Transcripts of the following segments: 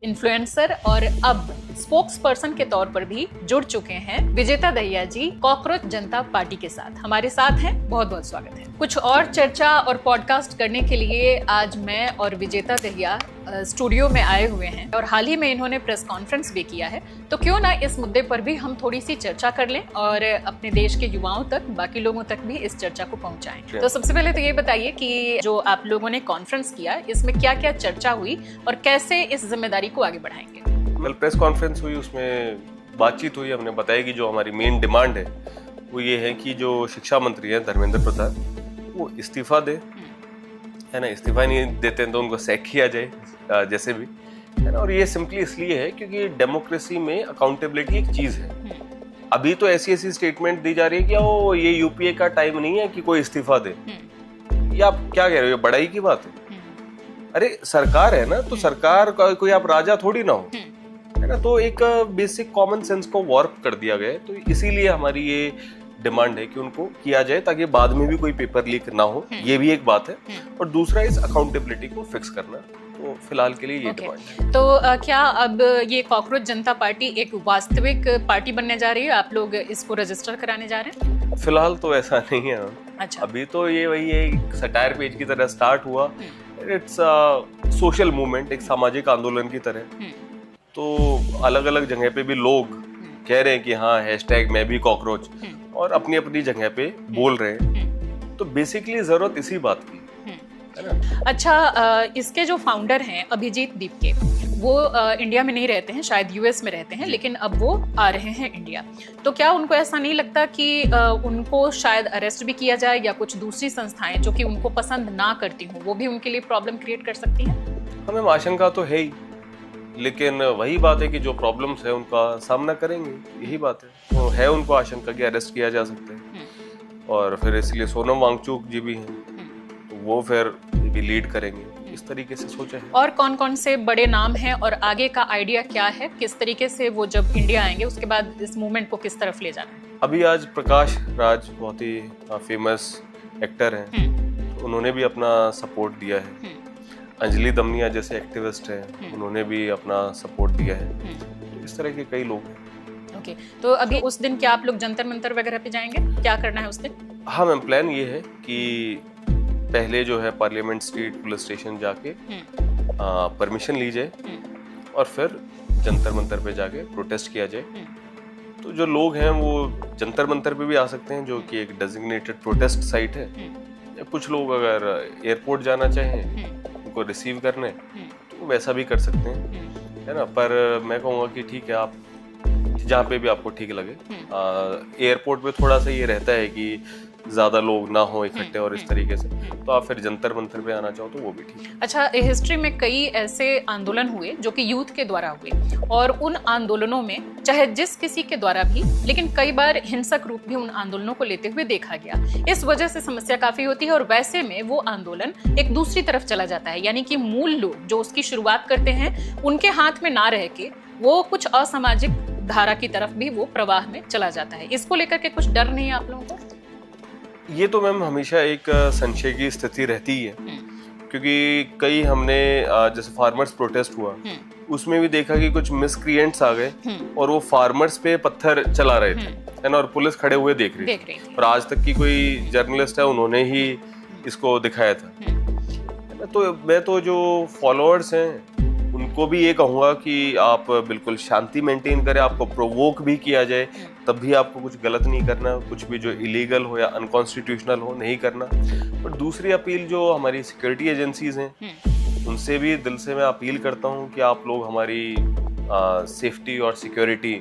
Influencer और अब spokes person के तौर पर भी जुड़ चुके हैं विजेता दहिया जी कॉकरोच जनता पार्टी के साथ। हमारे साथ हैं, बहुत बहुत स्वागत है। कुछ और चर्चा और पॉडकास्ट करने के लिए आज मैं और विजेता दहिया स्टूडियो में आए हुए हैं और हाल ही में इन्होंने प्रेस कॉन्फ्रेंस भी किया है, तो क्यों ना इस मुद्दे पर भी हम थोड़ी सी चर्चा कर लें और अपने देश के युवाओं तक, बाकी लोगों तक भी इस चर्चा को पहुंचाएं। तो सबसे पहले तो ये बताइए कि जो आप लोगों ने कॉन्फ्रेंस किया, इसमें क्या क्या चर्चा हुई और कैसे इस जिम्मेदारी को आगे बढ़ाएंगे? कल प्रेस कॉन्फ्रेंस हुई, उसमें बातचीत हुई। हमने बताया कि जो हमारी मेन डिमांड है वो ये है कि जो शिक्षा मंत्री हैं धर्मेंद्र प्रधान, वो इस्तीफा दे, है ना। इस्तीफा नहीं देते हैं तो उनको सैक किया जाए जैसे भी, है ना। और ये सिंपली इसलिए है क्योंकि डेमोक्रेसी में अकाउंटेबिलिटी एक चीज है। अभी तो ऐसी स्टेटमेंट दी जा रही है कि वो ये यूपीए का टाइम नहीं है कि कोई इस्तीफा दे। ये आप क्या कह रहे हो? बड़ाई की बात है। अरे सरकार है ना, तो सरकार का कोई आप राजा थोड़ी ना हो, है ना। तो एक बेसिक कॉमन सेंस को वार्प कर दिया गया है। तो इसीलिए हमारी ये डिमांड है कि उनको किया जाए ताकि बाद में भी कोई पेपर लीक ना हो। ये भी एक बात है। और दूसरा इस अकाउंटेबिलिटी को फिक्स करना। तो फिलहाल के लिए ये डिमांड है। तो क्या अब ये कॉकरोच जनता पार्टी एक वास्तविक पार्टी बनने जा रही है? आप लोग इसको रजिस्टर कराने जा रहे हैं? फिलहाल तो ऐसा नहीं है। अच्छा। अभी तो ये वही है, सटायर पेज की तरह स्टार्ट हुआ। इट्स सोशल मूवमेंट, एक सामाजिक आंदोलन की तरह। तो अलग अलग जगह पे भी लोग कह रहे हैं कि हाँ हैशटैग मैं भी कॉकरोच, और अपनी अपनी जगह पे बोल रहे हैं। तो बेसिकली जरूरत इसी बात की है ना। अच्छा, इसके जो फाउंडर हैं अभिजीत दीप के, वो इंडिया में नहीं रहते हैं, शायद यूएस में रहते हैं, लेकिन अब वो आ रहे हैं इंडिया। तो क्या उनको ऐसा नहीं लगता कि उनको शायद अरेस्ट भी किया जाए, या कुछ दूसरी संस्थाएं जो कि उनको पसंद ना करती हों वो भी उनके लिए प्रॉब्लम क्रिएट कर सकती हैं? हमें आशंका तो है ही, लेकिन वही बात है कि जो प्रॉब्लम्स है उनका सामना करेंगे, यही बात है। तो है उनको आशंका कि अरेस्ट किया जा सकता है, और फिर इसलिए सोनम वांगचुक जी भी हैं, तो वो फिर भी लीड करेंगे, इस तरीके से सोचा है। और कौन कौन से बड़े नाम हैं और आगे का आइडिया क्या है, किस तरीके से वो जब इंडिया आएंगे उसके बाद इस मूवमेंट को किस तरफ ले जाना है? अभी आज प्रकाश राज बहुत ही फेमस एक्टर हैं, तो उन्होंने भी अपना सपोर्ट दिया है। अंजलि दमनिया जैसे एक्टिविस्ट हैं, उन्होंने भी अपना सपोर्ट दिया है। तो इस तरह के कई लोग हैं। ओके, तो अभी उस दिन क्या आप लोग जंतर मंतर वगैरह पे जाएंगे? क्या करना है उस दिन? हाँ मैम, प्लान ये है कि पहले जो है पार्लियामेंट स्ट्रीट पुलिस स्टेशन जाके परमिशन ली जाए, और फिर जंतर मंतर पे जाके प्रोटेस्ट किया जाए। तो जो लोग हैं वो जंतर मंतर पे भी आ सकते हैं, जो कि एक डेजिग्नेटेड प्रोटेस्ट साइट है। या कुछ लोग अगर एयरपोर्ट जाना चाहें उनको रिसीव करने, तो वैसा भी कर सकते हैं, है ना। पर मैं कहूँगा कि ठीक है, आप जहाँ पे भी आपको ठीक लगे। एयरपोर्ट पे थोड़ा सा ये रहता है कि ज्यादा लोग ना हो इकट्ठे और इस तरीके से, तो आप फिर जंतर मंतर पे आना चाहो तो वो भी ठीक है। अच्छा, हिस्ट्री में कई ऐसे आंदोलन हुए जो कि यूथ के द्वारा हुए, और उन आंदोलनों में चाहे जिस किसी के द्वारा भी, लेकिन कई बार हिंसक रूप भी उन आंदोलनों को लेते हुए देखा गया। इस वजह से समस्या काफी होती है, और वैसे में वो आंदोलन एक दूसरी तरफ चला जाता है, यानी कि मूल लोग जो उसकी शुरुआत करते हैं उनके हाथ में ना रह के वो कुछ असामाजिक धारा की तरफ भी वो प्रवाह में चला जाता है। इसको लेकर के कुछ डर नहीं है आप लोगों को? ये तो मैम हमेशा एक संशय की स्थिति रहती है, क्योंकि कई हमने जैसे फार्मर्स प्रोटेस्ट हुआ, उसमें भी देखा कि कुछ मिसक्रिएंट्स आ गए और वो फार्मर्स पे पत्थर चला रहे थे, है ना, और पुलिस खड़े हुए देख रही थी। और आज तक की कोई जर्नलिस्ट है, उन्होंने ही इसको दिखाया था, है ना। तो मैं तो जो फॉलोअर्स हैं उनको भी ये कहूँगा कि आप बिल्कुल शांति मेंटेन करें। आपको प्रोवोक भी किया जाए तब भी आपको कुछ गलत नहीं करना, कुछ भी जो इलीगल हो या अनकॉन्स्टिट्यूशनल हो नहीं करना। और दूसरी अपील जो हमारी सिक्योरिटी एजेंसीज हैं, उनसे भी दिल से मैं अपील करता हूँ कि आप लोग हमारी सेफ्टी और सिक्योरिटी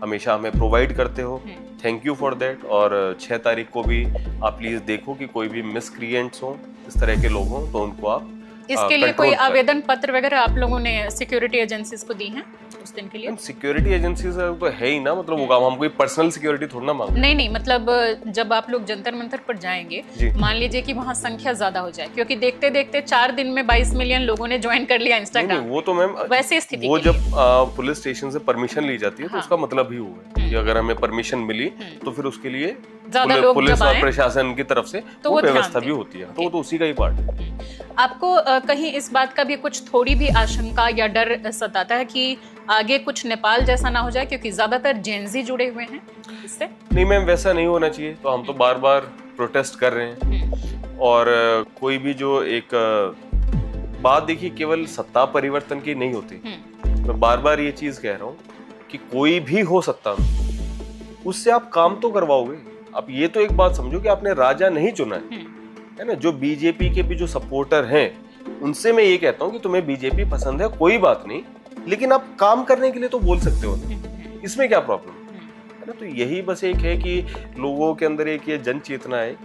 हमेशा हमें प्रोवाइड करते हो, थैंक यू फॉर दैट। और 6 तारीख को भी आप प्लीज देखो कि कोई भी मिसक्रिएंट्स हो, इस तरह के लोग हों, तो उनको आप इसके लिए कोई आवेदन पत्र वगैरह आप लोगों ने सिक्योरिटी एजेंसीज को दी हैं उस दिन के लिए? सिक्योरिटी एजेंसीज तो है ही ना, मतलब वो हम कोई पर्सनल सिक्योरिटी थोड़ा ना मांगते। नहीं, मतलब जब आप लोग जंतर मंतर पर जाएंगे, मान लीजिए कि वहाँ संख्या ज्यादा हो जाए, क्योंकि देखते देखते 4 दिन में 22 मिलियन लोगों ने ज्वाइन कर लिया इंस्टाग्राम। वो तो मैम वैसे स्थिति वो जब पुलिस स्टेशन से परमिशन ली जाती है, तो उसका मतलब ही हुआ है कि अगर हमें परमिशन मिली तो फिर उसके लिए पुलिस और प्रशासन की तरफ से वो व्यवस्था भी होती है, तो वो तो उसी का ही पार्ट है। आपको कहीं इस बात का भी कुछ थोड़ी भी आशंका या डर सताता है कि आगे कुछ नेपाल जैसा ना हो जाए, क्योंकि ज्यादातर जेनजी जुड़े हुए हैं इससे? नहीं मैम, वैसा नहीं होना चाहिए। तो हम तो बार बार प्रोटेस्ट कर रहे हैं। और कोई भी जो एक बात देखिए, केवल सत्ता परिवर्तन की नहीं होती। मैं बार बार ये चीज कह रहा हूँ कि कोई भी हो सत्ता में, उससे आप काम तो करवाओगे। आप ये तो एक बात समझो कि आपने राजा नहीं चुना है ना। जो बीजेपी के भी जो सपोर्टर हैं, उनसे मैं ये कहता हूँ कि तुम्हें बीजेपी पसंद है, कोई बात नहीं, लेकिन आप काम करने के लिए तो बोल सकते हो ना। इसमें क्या प्रॉब्लम है ना। तो यही बस एक है कि लोगों के अंदर एक ये जन चेतना है